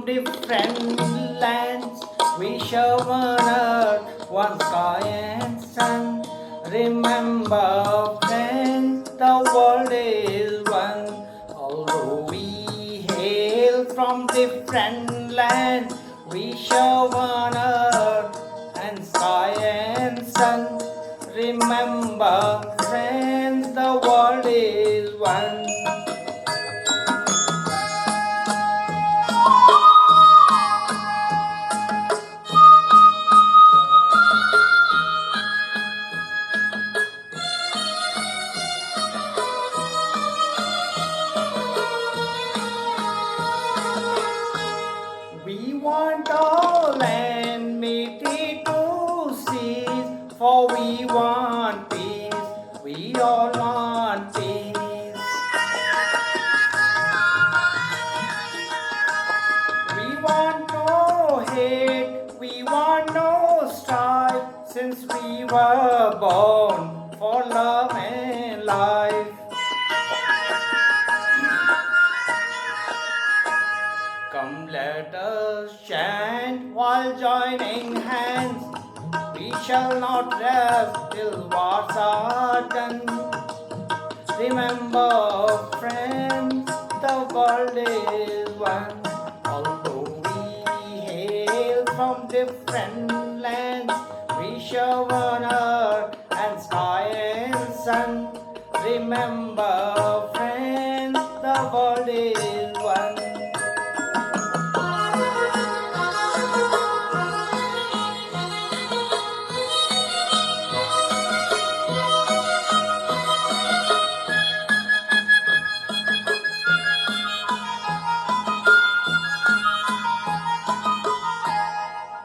different lands. We share one earth, one sky and sun. Remember, friends, the world is one. Although we hail from different lands, we share one earth and sky and sun. Remember, friends, the world is one. We want all enmity to cease, for we want peace. We all want peace. We want no hate, we want no strife, since we were born for love and life. Come, let us chant while joining hands. We shall not rest till wars are done. Remember, friends, the world is one. Although we hail from different lands, we share one earth and sky and sun. Remember, friends, the world is one.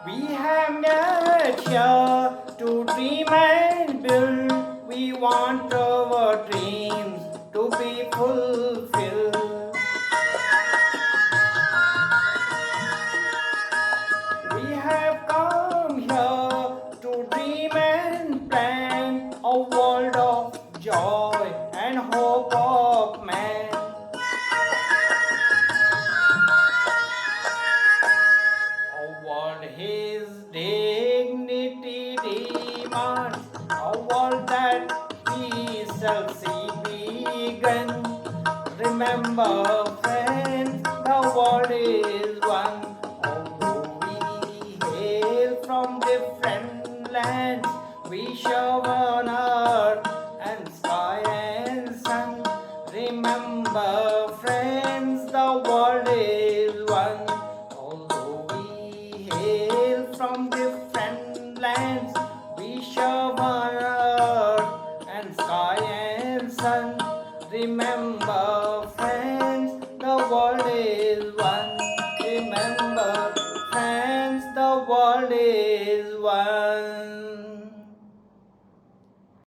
We have met here to dream and build. We want our dreams to be fulfilled. We have come here to dream and plan a world of joy and hope of man. A world his dignity demands, a world that he shall see begun. Remember, friends, the world is one. Although we hail from different lands, we share one earth and sky and sun. Remember, friends, the world is one. Although we hail from different lands, we share one earth and sky and sun. Remember, friends.